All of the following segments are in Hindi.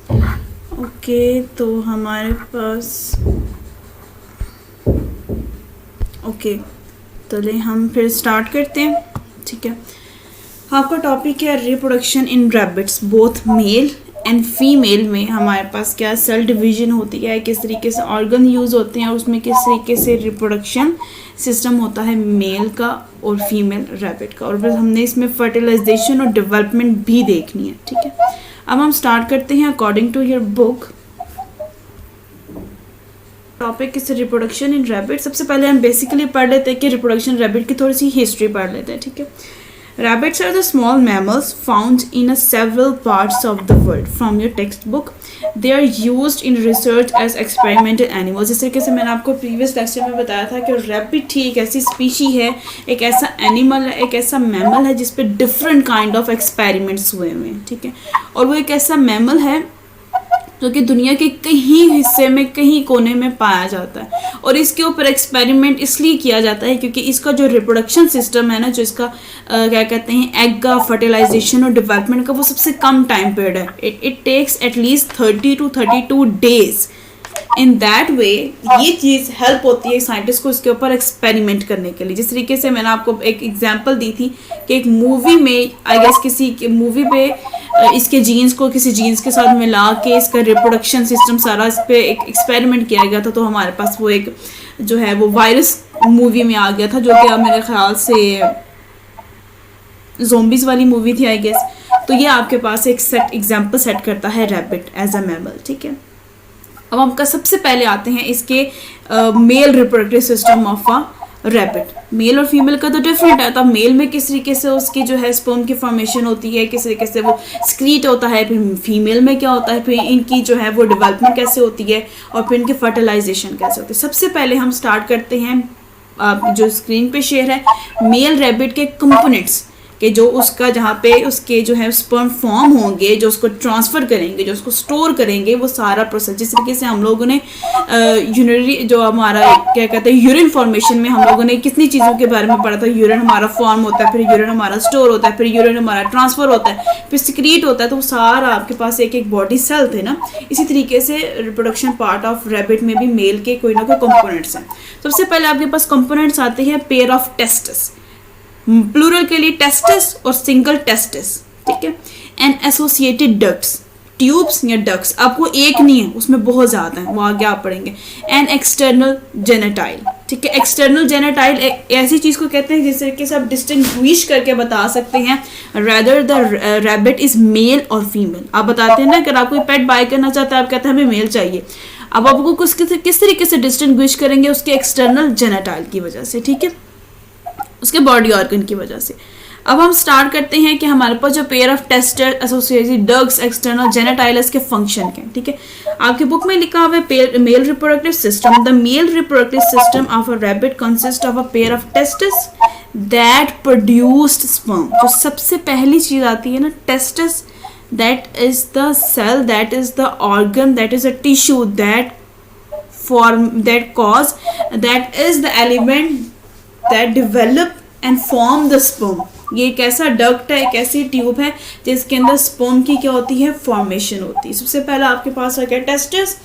ओके, तो हमारे पास ओके, तो ले हम फिर स्टार्ट करते हैं। ठीक है, आपका टॉपिक है reproduction in rabbits, both male and female में हमारे पास क्या सेल डिवीजन होती है, किस तरीके से ऑर्गन यूज़ होते हैं और उसमें किस तरीके से रिप्रोडक्शन सिस्टम होता है मेल का और फीमेल रैबिट का, और फिर हमने इसमें फर्टिलाइजेशन और डेवलपमेंट भी देखनी है। ठीक है, अब हम स्टार्ट करते हैं according to your book. Topic is reproduction in rabbit. सबसे पहले हम बेसिकली पढ़ लेते हैं कि रिप्रोडक्शन रैबिट की थोड़ी सी हिस्ट्री पढ़ लेते हैं। ठीक है, rabbits are the small mammals found in several parts of the world. From your textbook, they are used in research as experimental animals. जिस तरीके से मैंने आपको प्रीवियस लेक्चर में बताया था कि रैबिट ही एक ऐसी स्पीशी है, एक ऐसा एनिमल है, एक ऐसा मैमल है जिस पे डिफरेंट काइंड ऑफ एक्सपेरिमेंट्स हुए हैं। ठीक है, और वो एक ऐसा मैमल है जो कि दुनिया के कहीं हिस्से में, कहीं कोने में पाया जाता है, और इसके ऊपर एक्सपेरिमेंट इसलिए किया जाता है क्योंकि इसका जो रिप्रोडक्शन सिस्टम है ना, जो इसका क्या कहते हैं एग का फर्टिलाइजेशन और डेवलपमेंट का, वो सबसे कम टाइम पीरियड है। It takes at least 30 to 32 days. In that way ये चीज़ हेल्प होती है साइंटिस्ट को इसके ऊपर एक्सपेरिमेंट करने के लिए। जिस तरीके से मैंने आपको एक एग्जांपल दी थी कि एक मूवी में आई गेस किसी मूवी पे इसके जीन्स को किसी जीन्स के साथ मिला के इसका रिप्रोडक्शन सिस्टम सारा इस पर एक एक्सपेरिमेंट किया गया था, तो हमारे पास वो एक जो है वो वायरस मूवी में आ गया था, जो कि मेरे ख्याल से ज़ोंबीज़ वाली मूवी थी आई गेस। तो ये आपके पास एक सेट एग्जाम्पल सेट करता है रैबिट एज अ मैमल। ठीक है, अब हम सबसे पहले आते हैं इसके male reproductive system of a rabbit. Male और फीमेल का तो डिफरेंट है। तब मेल में किस तरीके से उसकी जो है स्पर्म की फॉर्मेशन होती है, किस तरीके से वो स्क्रीट होता है, फिर फीमेल में क्या होता है, फिर इनकी जो है वो डेवलपमेंट कैसे होती है, और फिर इनकी फर्टिलाइजेशन कैसे होती है। सबसे पहले हम स्टार्ट करते हैं जो स्क्रीन पे शेयर है मेल रैबिट के कंपोनेंट्स कि जो उसका जहाँ पे उसके जो है स्पर्म फॉर्म होंगे, जो उसको ट्रांसफ़र करेंगे, जो उसको स्टोर करेंगे, वो सारा प्रोसेस। जिस तरीके से हम लोगों ने यूरिनरी जो हमारा क्या कहते हैं यूरिन फॉर्मेशन में हम लोगों ने कितनी चीज़ों के बारे में पढ़ा था। यूरिन हमारा फॉर्म होता है, फिर यूरिन हमारा स्टोर होता है, फिर यूरिन हमारा ट्रांसफ़र होता है, फिर सिक्रीट होता है, तो वो सारा आपके पास एक एक बॉडी सेल थे ना। इसी तरीके से रिप्रोडक्शन पार्ट ऑफ रैबिट में भी मेल के कोई ना कोई कंपोनेंट्स हैं। सबसे पहले आपके पास कंपोनेंट्स आते हैं पेयर ऑफ टेस्टिस, प्लूरल के लिए टेस्टिस और सिंगल टेस्टिस। ठीक है, एंड एसोसिएटेड डक्ट्स, ट्यूब्स या डक्ट्स, आपको एक नहीं है, उसमें बहुत ज्यादा है, वो आगे आप पढ़ेंगे। And external genital. ठीक है, एक्सटर्नल जेनेटाइल ऐसी चीज को कहते हैं जिस तरीके से आप डिस्टिंग्विश करके बता सकते हैं rather the rabbit is male और फीमेल। आप बताते हैं ना, अगर आप कोई पेट बाय करना चाहते हैं, आप कहते हैं हमें मेल चाहिए। अब आपको किस तरीके से डिस्टिंग्विश करेंगे, उसके एक्सटर्नल जेनेटाइल की वजह से। ठीक है, उसके बॉडी ऑर्गन की वजह से। अब हम स्टार्ट करते हैं कि हमारे पास जो pair of testes associated ducts external genitals के फंक्शन के। ठीक है, आपके बुक में लिखा हुआ है male reproductive system. The male reproductive system of a rabbit consist of a pair of testis that produced sperm. जो सबसे पहली चीज आती है ना, testis, that is the cell, that is the organ, that is a tissue that that is the element that develop and form the sperm। ये एक ऐसा डक्ट है, एक ऐसी ट्यूब है जिसके अंदर स्पर्म की क्या होती है, फॉर्मेशन होती है। सबसे पहले आपके पास है क्या, टेस्टिस,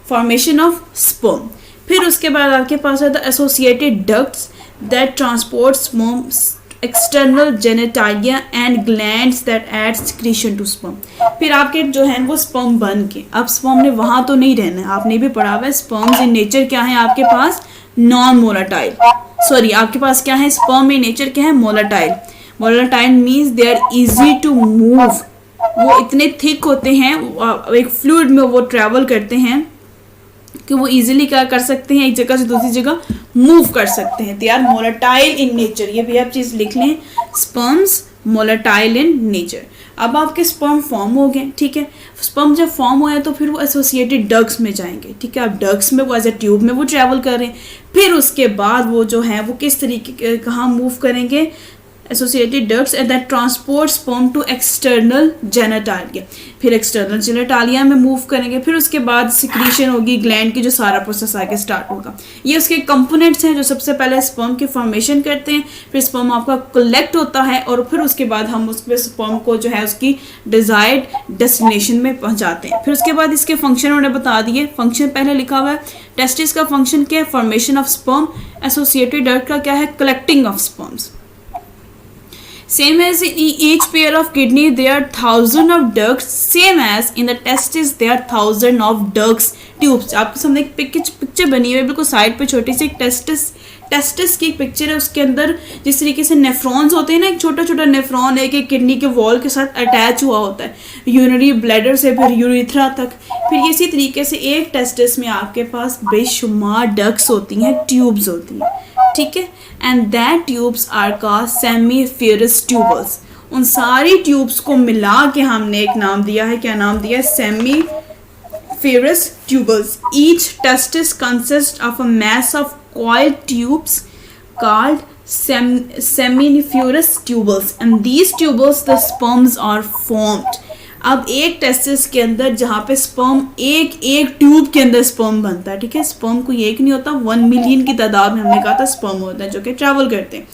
फॉर्मेशन ऑफ स्पर्म। फिर उसके बाद आपके पास है the associated ducts that transport sperm, external genitalia and glands that add secretion to sperm. फिर आपके जो है वो स्पर्म बन के, अब स्पर्म ने वहां तो नहीं रहना है, आपने भी पढ़ा हुआ है स्पर्म्स इन नेचर क्या है आपके पास, नॉन मोलाटाइल। सॉरी, आपके पास क्या है, स्पर्म इन नेचर क्या है, motile. Motile means they are easy to move. वो इतने थिक होते हैं, एक फ्लूइड में वो ट्रेवल करते हैं कि वो इजीली क्या कर सकते हैं, एक जगह से दूसरी जगह मूव कर सकते हैं। They are motile in nature. ये भी आप चीज लिख लें, स्पर्म्स मोलाटाइल इन नेचर। अब आपके स्पर्म फॉर्म हो गए। ठीक है, स्पर्म जब फॉर्म हुए तो फिर वो एसोसिएटेड डक्ट्स में जाएंगे। ठीक है, अब डक्ट्स में वो एज ए ट्यूब में वो ट्रेवल कर रहे हैं। फिर उसके बाद वो जो है वो किस तरीके कहाँ मूव करेंगे, associated ducts and that transport sperm to external genitalia, फिर एक्सटर्नल जेनिटालिया में मूव करेंगे, फिर उसके बाद सिक्रीशन होगी ग्लैंड की, जो सारा प्रोसेस आगे स्टार्ट होगा। ये उसके कंपोनेंट्स हैं जो सबसे पहले स्पर्म की फॉर्मेशन करते हैं, फिर स्पर्म आपका कलेक्ट होता है और फिर उसके बाद हम उसके स्पर्म को जो है उसकी डिजायर्ड डेस्टिनेशन में पहुंचाते हैं। फिर उसके बाद इसके फंक्शन उन्होंने बता दिए, फंक्शन पहले लिखा हुआ है, टेस्टिस का फंक्शन क्या है, formation of sperm, associated duct का क्या है, collecting of sperms. Same as in each pair of kidney there are 1000 of ducts, same as in the testis there are 1000 of ducts tubes। आपके सामने एक पिक्चर बनी हुई है बिल्कुल साइड पे, छोटी सी एक टेस्टिस की एक पिक्चर है, उसके अंदर जिस तरीके से नेफ्रॉन्स होते हैं ना, एक छोटा छोटा नेफ्रॉन एक एक किडनी के वॉल के साथ अटैच हुआ होता है, यूरिनरी ब्लैडर से फिर यूरिथ्रा तक। फिर इसी तरीके से एक टेस्टिस में आपके पास बेशुमार डक्ट्स होती हैं, ट्यूब्स होती हैं, ठीक है। And that tubes are called seminiferous tubules. उन सारी ट्यूब्स को मिला के हमने एक नाम दिया है, क्या नाम दिया है, seminiferous tubules. Each testis consist of a mass of coiled tubes called seminiferous tubules and these tubules the sperms are formed। अब एक टेस्टिस के अंदर जहाँ पे स्पर्म एक ट्यूब के अंदर स्पर्म बनता है, ठीक है, स्पर्म कोई एक नहीं होता, 1 मिलियन की तादाद में हमने कहा था स्पर्म होता है जो कि ट्रैवल करते हैं,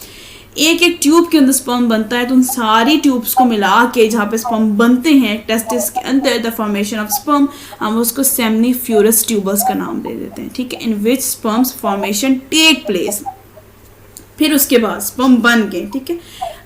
एक ट्यूब के अंदर स्पर्म बनता है। तो उन सारी ट्यूब्स को मिला के जहाँ पे स्पर्म बनते हैं टेस्टिस के अंदर, द फॉर्मेशन ऑफ स्पर्म, हम उसको सेमिनिफ्यूरस ट्यूबल्स का नाम दे देते हैं, ठीक है, in which sperms formation take place. फिर उसके बाद स्पर्म बन गए, ठीक है।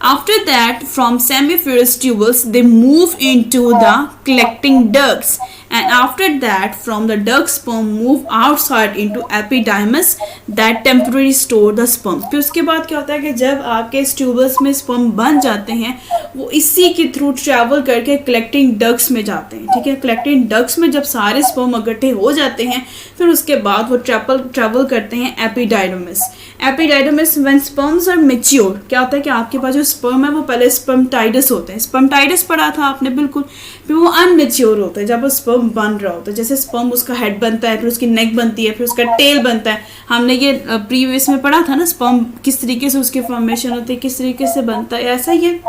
After that from seminiferous tubules they move into the collecting ducts and after that from the duct sperm move outside into epididymis that temporarily store the sperm। फिर उसके बाद क्या होता है कि जब आपके इस ट्यूबल्स में स्पर्म बन जाते हैं वो इसी के थ्रू ट्रैवल करके कलेक्टिंग डक्ट्स में जाते हैं, ठीक है। कलेक्टिंग डक्ट्स में जब सारे स्पर्म इकट्ठे हो जाते हैं फिर उसके बाद वो ट्रैवल करते हैं epididymis. Epididymis when sperms are mature, क्या होता है कि आपके पास जो स्पर्म है वो पहले स्पर्मटाइडस होते हैं, स्पर्मटाइडस पढ़ा था आपने बिल्कुल, फिर वो अनमेच्योर होता है जब वो स्पर्म बन रहा होता है। जैसे स्पर्म उसका हेड बनता है, फिर उसकी नेक बनती है, फिर उसका टेल बनता है, हमने ये प्रीवियस में पढ़ा था ना, स्पर्म किस तरीके से उसकी फॉर्मेशन होती है, किस तरीके से बनता है, ऐसा ही है।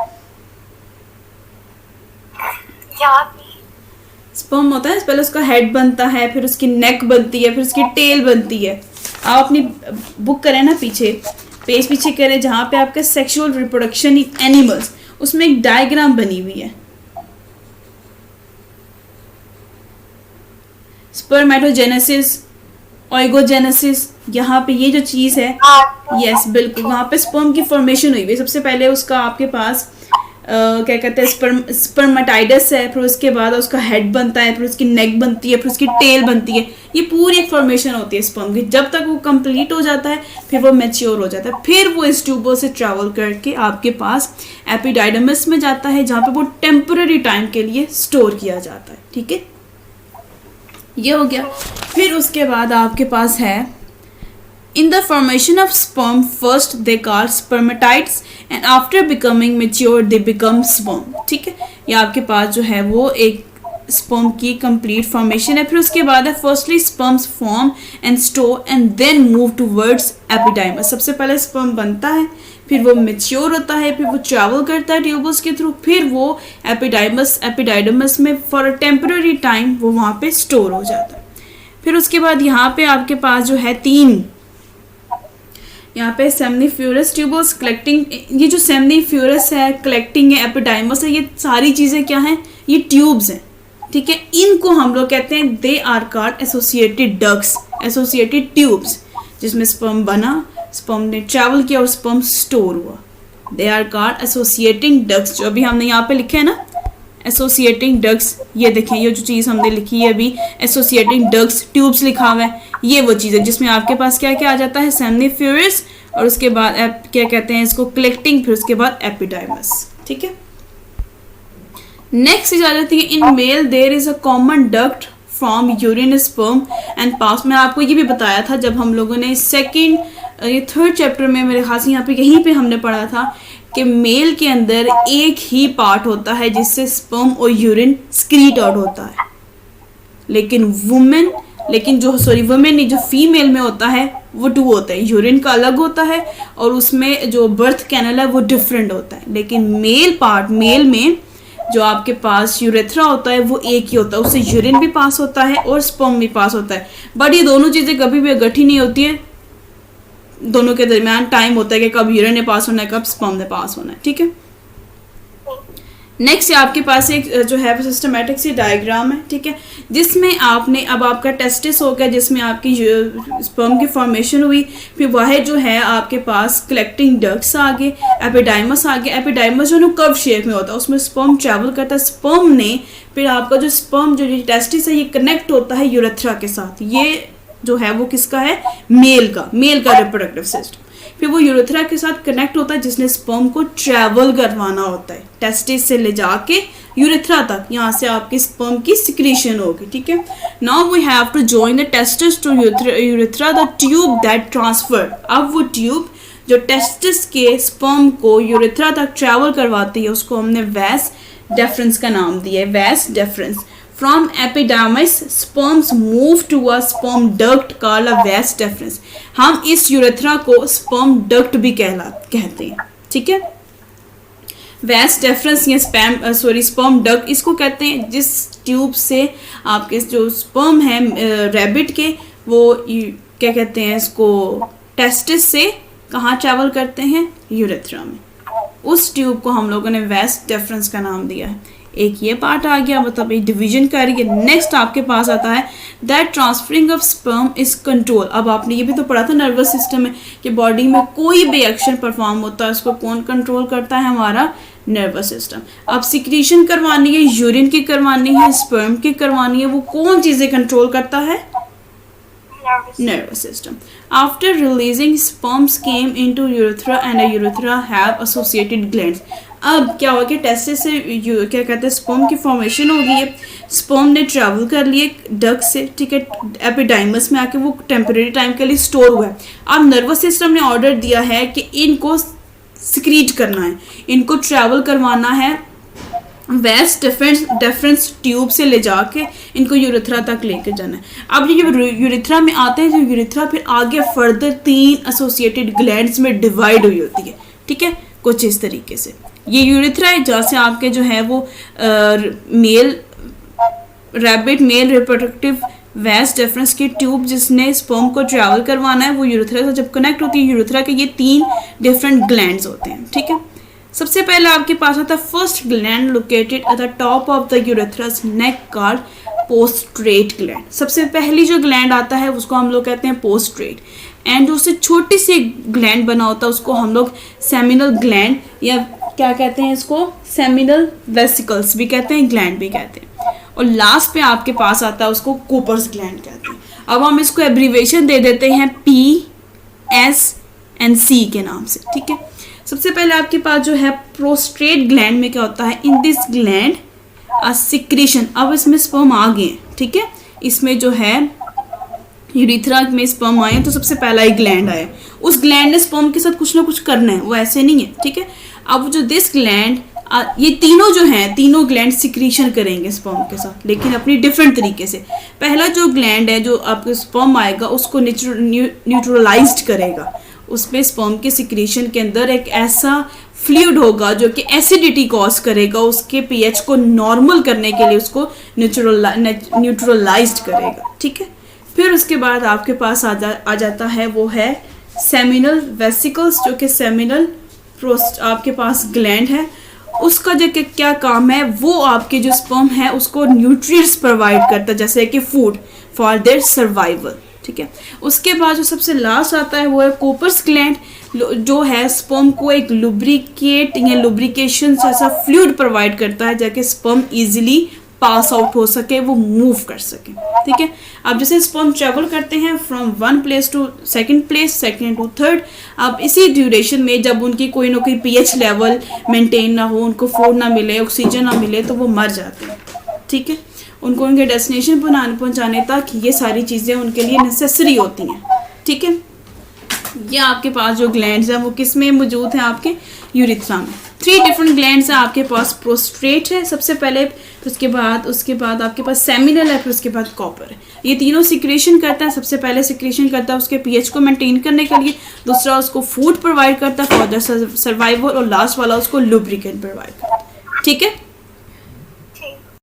स्पर्म होता है, पहले उसका हेड बनता है, फिर उसकी नेक बनती है, फिर उसकी टेल बनती है। आप अपनी बुक करें ना, पेज पीछे करें जहाँ पे आपका सेक्सुअल रिप्रोडक्शन इन एनिमल्स, उसमें एक डायग्राम बनी हुई है, स्पर्मेटोजेनेसिस, ओइगोजेनेसिस, यहाँ पे ये जो चीज़ है, यस बिल्कुल, वहाँ पे स्पर्म की फॉर्मेशन हुई है। सबसे पहले उसका आपके पास क्या कहते हैं स्पर्मेटाइडस है, फिर उसके बाद उसका हेड बनता है, फिर उसकी नेक बनती है, फिर उसकी टेल बनती है। ये पूरी एक फॉर्मेशन होती है स्पर्म की। जब तक वो कंप्लीट हो जाता है फिर वो मैच्योर हो जाता है, फिर वो इस ट्यूबों से ट्रैवल करके आपके पास एपिडाइडमिस में जाता है जहाँ पे वो टेम्पररी टाइम के लिए स्टोर किया जाता है, ठीक है। ये हो गया। फिर उसके बाद आपके पास है in the formation of sperm first they call spermatides and after becoming mature they become sperm, ठीक है। ये आपके पास जो है वो एक स्पर्म की कंप्लीट फॉर्मेशन है। फिर उसके बाद है firstly sperms form and store and then move towards epididymis. सबसे पहले स्पर्म बनता है, फिर वो मैच्योर होता है, फिर वो ट्रैवल करता है ट्यूबल्स के थ्रू, फिर वो एपिडाइडमस में फॉर अ टेम्पररी टाइम वो वहाँ पे स्टोर हो जाता है। फिर उसके बाद यहाँ पे आपके पास जो है यहाँ पे सेमिनिफ्यूरस ट्यूबल्स, कलेक्टिंग, ये जो सेमिनिफ्यूरस है, कलेक्टिंग है, एपिडाइमस है, ये सारी चीज़ें क्या हैं, ये ट्यूब्स हैं, ठीक है। इनको हम लोग कहते हैं they are called associated ducts, associated tubes, जिसमें स्पर्म बना, स्पर्म ने ट्रैवल किया और स्पर्म स्टोर हुआ। They are called associating ducts, जो अभी हमने यहाँ पे लिखे है ना एसोसिएटिंग डक्ट्स, ये देखें ये जो चीज़ हमने लिखी है अभी एसोसिएटिंग डक्ट्स, ट्यूब्स लिखा हुआ है, ये वो चीज़ है जिसमें आपके पास क्या क्या आ जाता है, सेमिनिफ्यूरस, और उसके बाद क्या कहते हैं इसको कलेक्टिंग, फिर उसके बाद एपिडाइमस, ठीक है। नेक्स्ट चीज आ जाती है in male there is a common duct from urine sperm and pass. मैं आपको ये भी बताया था जब हम लोगों ने थर्ड चैप्टर में, मेरे खास यहाँ पे यहीं पे हमने पढ़ा था कि मेल के अंदर एक ही पार्ट होता है जिससे स्पर्म और यूरिन स्क्रीट आउट होता है, लेकिन वुमेन लेकिन जो वुमेन जो फीमेल में होता है वो 2 होता है, यूरिन का अलग होता है और उसमें जो बर्थ कैनल है वो डिफरेंट होता है। लेकिन मेल में जो आपके पास यूरेथ्रा होता है वो एक ही होता है, उससे यूरिन भी पास होता है और स्पर्म भी पास होता है। बट ये दोनों चीज़ें कभी भी इकट्ठी नहीं होती है, दोनों के दरमियान टाइम होता है कि कब यूरिन ने पास होना है, कब स्पर्म ने पास होना है, ठीक है। नेक्स्ट आपके पास एक जो है सिस्टमेटिक सी डायग्राम है, ठीक है, जिसमें आपने अब आपका टेस्टिस हो गया जिसमें आपकी स्पर्म की फॉर्मेशन हुई, फिर वह जो है आपके पास कलेक्टिंग डक्ट्स आ गए, एपिडाइमस आ गया। एपिडाइमस जो है कर्व शेप में होता है, उसमें स्पर्म ट्रैवल करता है, स्पर्म ने फिर आपका जो स्पर्म जो टेस्टिस है ये कनेक्ट होता है यूरेथ्रा के साथ। ये जो है वो किसका है, मेल का रिप्रोडक्टिव सिस्टम। फिर वो यूरेथ्रा के साथ कनेक्ट होता है जिसने स्पर्म को ट्रैवल करवाना होता है टेस्टिस से ले जाके यूरेथ्रा तक, यहाँ से आपके स्पर्म की सिक्रीशन होगी, ठीक है। Now we have to join the testis to urethra the tube that transfer. अब वो ट्यूब जो टेस्टिस के स्पर्म को यूरेथ्रा तक ट्रैवल करवाती है उसको हमने वैस डेफरेंस का नाम दिया है, वैस deference. From epidermis, sperms move to a sperm duct called a vas deferens. हम इस यूरेथ्रा को sperm duct भी कहते हैं, ठीक है। vas deferens या sperm duct इसको कहते हैं जिस ट्यूब से आपके जो स्पर्म है रैबिट के वो क्या कहते हैं इसको टेस्टिस से कहाँ ट्रैवल करते हैं, यूरेथ्रा में। उस ट्यूब को हम लोगों ने vas deferens का नाम दिया है। एक ये पार्ट आ गया, मतलब एक डिवीजन कर रही है। नेक्स्ट आपके पास आता है that transferring of sperm is control. अब आपने ये भी तो पढ़ा था नर्वस सिस्टम में कि बॉडी में कोई भी एक्शन परफॉर्म होता है उसको कौन कंट्रोल करता है, हमारा नर्वस सिस्टम। अब सिक्रीशन करवानी है, यूरिन की करवानी है, स्पर्म की करवानी है, वो कौन चीज़ें कंट्रोल करता है, nervous system. After releasing, sperms came into urethra and a urethra have associated glands. अब क्या हुआ कि टेस्टिस से क्या कहते हैं स्पर्म की फॉर्मेशन हो गई है, स्पर्म ने ट्रैवल कर लिए डक से, ठीक है, एपिडाइमस में आके वो टेम्परेरी टाइम के लिए स्टोर हुआ है। अब नर्वस सिस्टम ने ऑर्डर दिया है कि इनको सिक्रीट करना है, इनको ट्रैवल करवाना है वैस डेफरेंस ट्यूब से ले जाके इनको यूरेथ्रा तक लेके जाना है। अब ये यूरेथ्रा में आते हैं तो यूरेथ्रा फिर आगे फर्दर 3 एसोसिएटेड ग्लैंड्स में डिवाइड हुई होती है, ठीक है, कुछ इस तरीके से। ये यूरेथ्रा है जहाँ से आपके जो है वो मेल रिप्रोडक्टिव वैस डेफरेंस की ट्यूब जिसने स्पर्म को ट्रैवल करवाना है वो यूरेथ्रा से जब कनेक्ट होती है, यूरेथ्रा के ये 3 डिफरेंट ग्लैंड्स होते हैं, ठीक है। सबसे पहले आपके पास आता है first gland located at the top of the urethra's neck called पोस्ट्रेट ग्लैंड। सबसे पहली जो ग्लैंड आता है उसको हम लोग कहते हैं पोस्ट्रेट, एंड जो उससे छोटी सी ग्लैंड बना होता है उसको हम लोग सेमिनल ग्लैंड या क्या कहते हैं इसको सेमिनल वेसिकल्स भी कहते हैं, ग्लैंड भी कहते हैं। और लास्ट पे आपके पास आता है उसको कूपर्स ग्लैंड कहते हैं। अब हम इसको एब्रीवेशन दे देते हैं PSNC के नाम से, ठीक है। सबसे पहले आपके पास जो है प्रोस्ट्रेट ग्लैंड में क्या होता है, in this gland a secretion. अब इसमें स्पर्म आ गए, ठीक है, इसमें जो है यूरेथ्रा में स्पर्म आए तो सबसे पहला ही ग्लैंड आया, उस ग्लैंड ने स्पर्म के साथ कुछ ना कुछ करना है, वो ऐसे नहीं है, ठीक है। अब जो दिस ग्लैंड ये तीनों जो हैं तीनों ग्लैंड सिक्रीशन करेंगे स्पर्म के साथ, लेकिन अपनी डिफरेंट तरीके से। पहला जो ग्लैंड है जो आपके स्पर्म आएगा उसको न्यूट्रलाइज्ड करेगा, उसमें स्पर्म के सिक्रीशन के अंदर एक ऐसा फ्लूइड होगा जो कि एसिडिटी कॉज करेगा, उसके पीएच को नॉर्मल करने के लिए उसको न्यूट्रलाइज्ड करेगा, ठीक है। फिर उसके बाद आपके पास आ जाता है वो है सेमिनल वेसिकल्स, जो कि सेमिनल आपके पास ग्लैंड है, उसका जो क्या काम है वो आपके जो स्पर्म है उसको न्यूट्रिएंट्स प्रोवाइड करता है जैसे कि फूड फॉर देयर सर्वाइवल, ठीक है। उसके बाद जो सबसे लास्ट आता है वो है कूपर्स ग्लैंड, जो है स्पर्म को एक लुब्रिकेट या लुब्रिकेशन जैसा फ्लूइड प्रोवाइड करता है ताकि स्पर्म इजीली पास आउट हो सके, वो मूव कर सके, ठीक है। अब जैसे स्पर्म ट्रेवल करते हैं from 1 place to second place, second to third, अब इसी ड्यूरेशन में जब उनकी कोई ना कोई पीएच लेवल मेंटेन ना हो, उनको फूड ना मिले, ऑक्सीजन ना मिले तो वो मर जाते हैं, ठीक है। उनको उनके डेस्टिनेशन पहुंचाने तक ये सारी चीज़ें उनके लिए नेसेसरी होती हैं, ठीक है। ये आपके पास जो ग्लैंड्स हैं वो किस में मौजूद हैं, आपके यूरेथ्रा में, 3 डिफरेंट ग्लैंड्स है आपके पास। प्रोस्टेट है सबसे पहले, उसके बाद आपके पास सेमिनल है, फिर उसके बाद कॉपर है। ये तीनों सिक्रेशन करता है। सबसे पहले सिक्रेशन करता है उसके पीएच को मेंटेन करने के लिए, दूसरा उसको फूड प्रोवाइड करता है फॉर द सर्वाइवल, और लास्ट वाला उसको लुब्रिकेंट प्रोवाइड करता है। ठीक है,